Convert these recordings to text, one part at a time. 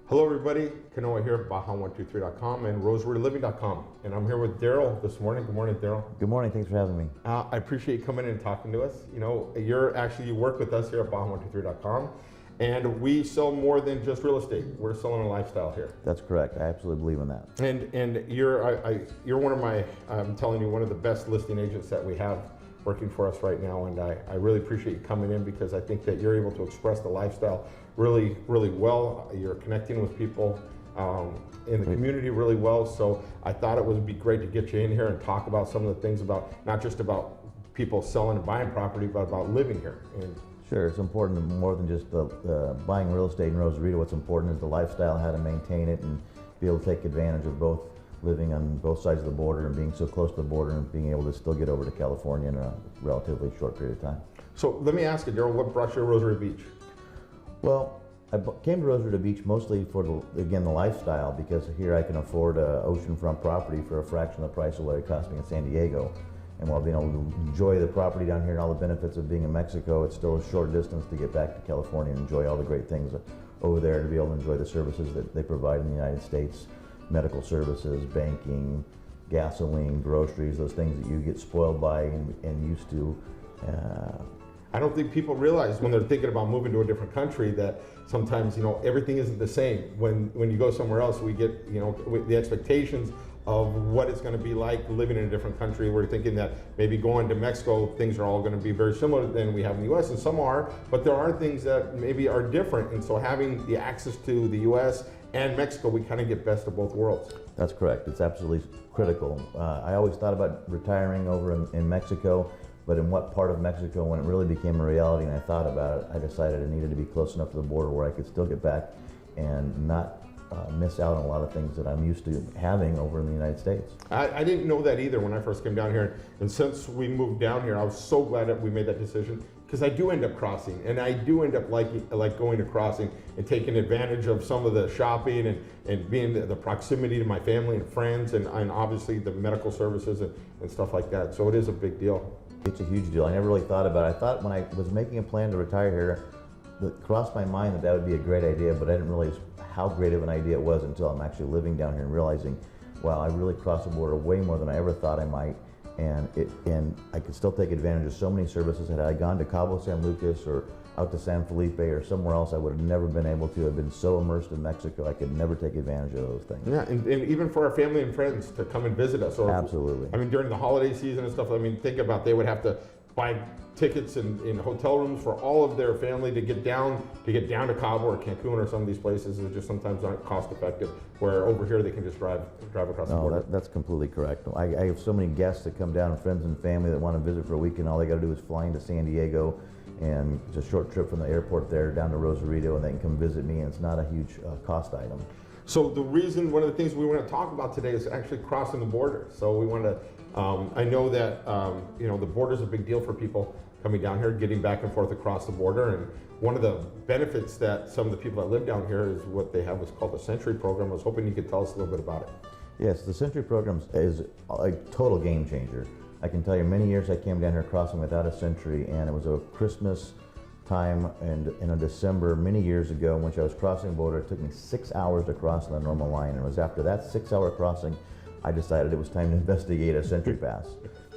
Hello everybody, Kanoa here, Baja123.com and RosarittoLiving.com. And I'm here with Darrell this morning. Good morning, Darrell. Good morning, thanks for having me. I appreciate you coming in and talking to us. You know, you work with us here at Baja123.com, and we sell more than just real estate. We're selling a lifestyle here. That's correct, I absolutely believe in that. And you're one of my, I'm telling you, one of the best listing agents that we have working for us right now, and I really appreciate you coming in because I think that you're able to express the lifestyle really, really well. You're connecting with people in the community really well, so I thought it would be great to get you in here and talk about some of the things about, not just about people selling and buying property, but about living here. And sure, it's important more than just the buying real estate in Rosarito. What's important is the lifestyle, how to maintain it, and be able to take advantage of both living on both sides of the border and being so close to the border and being able to still get over to California in a relatively short period of time. So let me ask you, Darrell, what brought you to Rosarito Beach? Well, I came to Rosarito Beach mostly for, the lifestyle, because here I can afford an oceanfront property for a fraction of the price of what it cost me in San Diego. And while being able to enjoy the property down here and all the benefits of being in Mexico, it's still a short distance to get back to California and enjoy all the great things over there, to be able to enjoy the services that they provide in the United States. Medical services, banking, gasoline, groceries, those things that you get spoiled by and used to. I don't think people realize when they're thinking about moving to a different country that sometimes, everything isn't the same. When you go somewhere else, we get, the expectations of what it's going to be like living in a different country. We're thinking that maybe going to Mexico, things are all going to be very similar than we have in the U.S., and some are, but there are things that maybe are different. And so having the access to the U.S. and Mexico, we kind of get best of both worlds. That's correct. It's absolutely critical. I always thought about retiring over in Mexico, but in what part of Mexico, when it really became a reality and I thought about it, I decided I needed to be close enough to the border where I could still get back and not miss out on a lot of things that I'm used to having over in the United States. I didn't know that either when I first came down here, and since we moved down here, I was so glad that we made that decision, because I do end up crossing, and I do end up like going to crossing and taking advantage of some of the shopping and being the proximity to my family and friends, and obviously the medical services and stuff like that. So it is a big deal. It's a huge deal. I never really thought about it. I thought when I was making a plan to retire here, it crossed my mind that would be a great idea, but I didn't realize how great of an idea it was until I'm actually living down here and realizing, wow, I really crossed the border way more than I ever thought I might, and I could still take advantage of so many services. Had I gone to Cabo San Lucas or out to San Felipe or somewhere else, I would have never been able to. I've been so immersed in Mexico, I could never take advantage of those things. Yeah, and even for our family and friends to come and visit us. Or, absolutely. I mean, during the holiday season and stuff, think about, they would have to buy tickets in hotel rooms for all of their family to get down to Cabo or Cancun or some of these places that just sometimes aren't cost effective, where over here they can just drive across the border. That's completely correct. I have so many guests that come down, friends and family that want to visit for a week, and all they got to do is fly into San Diego, and it's a short trip from the airport there down to Rosarito, and they can come visit me, and it's not a huge cost item. So one of the things we want to talk about today is actually crossing the border. So we want to, I know that, the border is a big deal for people coming down here, getting back and forth across the border. And one of the benefits that some of the people that live down here is what they have is called the Sentry program. I was hoping you could tell us a little bit about it. Yes, the Sentry program is a total game changer. I can tell you, many years I came down here crossing without a Sentry, and it was a Christmas time and in a December many years ago, when I was crossing the border. It took me 6 hours to cross on the normal line, and it was after that 6-hour crossing I decided it was time to investigate a Sentry pass,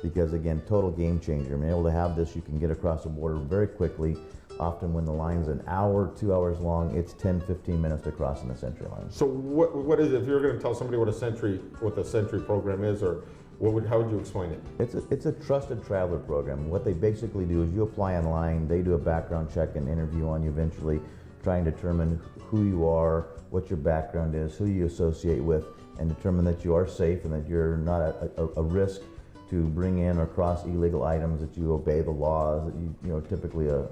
because again, total game changer. Being able to have this, you can get across the border very quickly. Often when the line's an hour, 2 hours long, it's 10-15 minutes to cross in the Sentry line. So what is it, if you're going to tell somebody what the Sentry program is, or how would you explain it? It's a trusted traveler program. What they basically do is you apply online, they do a background check and interview on you eventually, try and determine who you are, what your background is, who you associate with, and determine that you are safe and that you're not a risk to bring in or cross illegal items, that you obey the laws, that you're typically a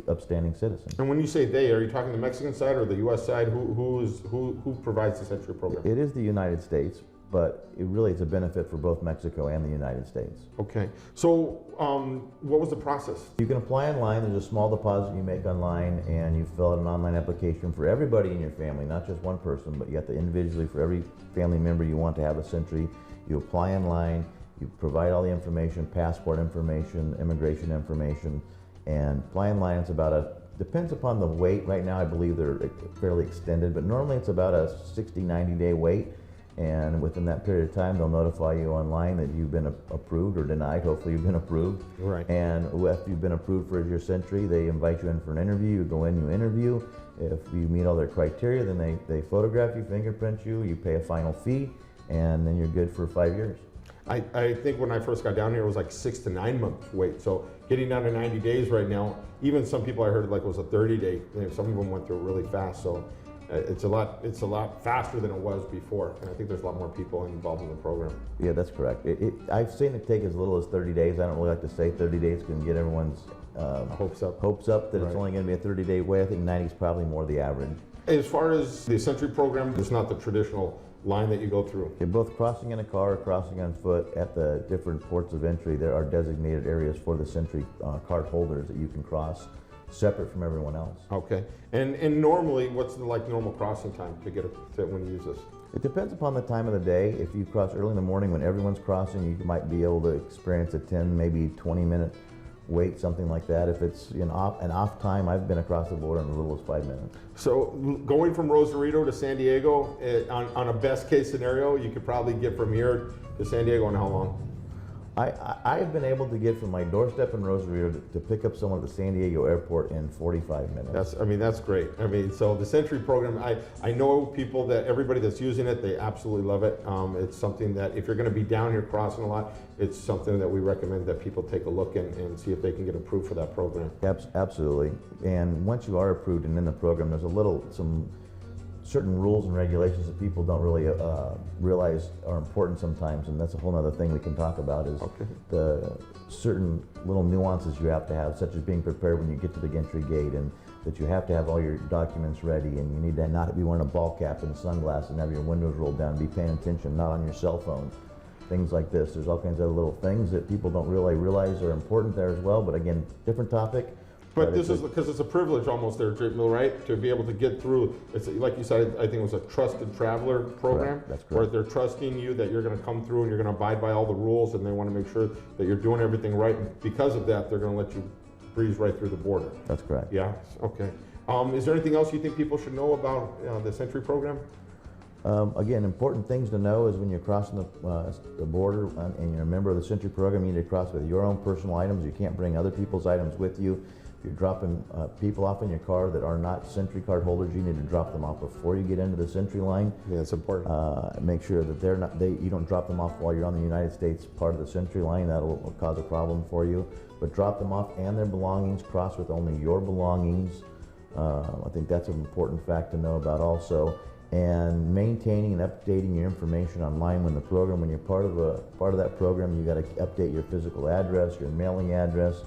upstanding citizen. And when you say they, are you talking the Mexican side or the U.S. side? Who provides the Sentry program? It is the United States, but it's a benefit for both Mexico and the United States. Okay, so what was the process? You can apply online. There's a small deposit you make online, and you fill out an online application for everybody in your family, not just one person, but you have to individually, for every family member you want to have a Sentry. You apply online, you provide all the information, passport information, immigration information, and apply online. It's about a Depends upon the wait. Right now I believe they're fairly extended, but normally it's about a 60-90 day wait. And within that period of time, they'll notify you online that you've been approved or denied. Hopefully you've been approved. Right. And after you've been approved for your Sentry, they invite you in for an interview. You go in, you interview. If you meet all their criteria, then they photograph you, fingerprint you, you pay a final fee, and then you're good for 5 years. I think when I first got down here, it was like 6 to 9 months wait. So getting down to 90 days right now, even some people I heard like it was a 30-day. Some of them went through it really fast. So it's a lot faster than it was before, and I think there's a lot more people involved in the program. Yeah, that's correct. I've seen it take as little as 30 days. I don't really like to say 30 days can get everyone's hopes up that It's only going to be a 30-day wait. I think 90 is probably more the average. As far as the Sentry program, it's not the traditional line that you go through. You're both crossing in a car or crossing on foot. At the different ports of entry, there are designated areas for the Sentry card holders that you can cross separate from everyone else. Okay. And normally, what's the normal crossing time to get when you use this? It depends upon the time of the day. If you cross early in the morning when everyone's crossing, you might be able to experience a 10, maybe 20-minute wait, something like that. If it's an off time, I've been across the border in as little as 5 minutes. So going from Rosarito to San Diego, on a best case scenario, you could probably get from here to San Diego in how long? I've been able to get from my doorstep in Rosarito to pick up someone at the San Diego airport in 45 minutes. That's great. So the Sentry program, I know everybody that's using it, they absolutely love it. It's something that if you're going to be down here crossing a lot, it's something that we recommend that people take a look and see if they can get approved for that program. Absolutely. And once you are approved and in the program, there's some certain rules and regulations that people don't really realize are important sometimes, and that's a whole other thing we can talk about is the certain little nuances you have to have, such as being prepared when you get to the entry gate, and that you have to have all your documents ready, and you need to not be wearing a ball cap and sunglasses and have your windows rolled down, be paying attention, not on your cell phone, things like this. There's all kinds of little things that people don't really realize are important there as well, but again, different topic. But this is because it's a privilege almost there, right? To be able to get through, it's like you said, I think it was a trusted traveler program. Correct. That's correct. Where they're trusting you that you're going to come through and you're going to abide by all the rules, and they want to make sure that you're doing everything right. And because of that, they're going to let you breeze right through the border. That's correct. Yeah, okay. Is there anything else you think people should know about the Sentry program? Again, important things to know is when you're crossing the border and you're a member of the Sentry program, you need to cross with your own personal items. You can't bring other people's items with you. If you're dropping people off in your car that are not Sentry card holders, you need to drop them off before you get into the Sentry line. Yeah, it's important. Make sure that you don't drop them off while you're on the United States part of the Sentry line. That'll cause a problem for you. But drop them off and their belongings. Cross with only your belongings. I think that's an important fact to know about also. And maintaining and updating your information online when you're part of that program, you got to update your physical address, your mailing address.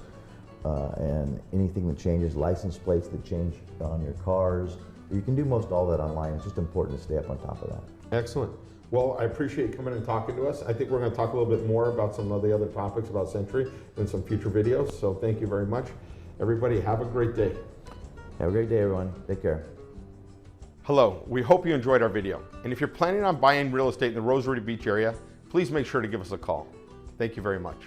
And anything that changes, license plates that change on your cars. You can do most all that online. It's just important to stay up on top of that. Excellent. Well, I appreciate you coming and talking to us. I think we're going to talk a little bit more about some of the other topics about Sentry in some future videos. So thank you very much. Everybody, have a great day. Have a great day, everyone. Take care. Hello, we hope you enjoyed our video. And if you're planning on buying real estate in the Rosarito Beach area, please make sure to give us a call. Thank you very much.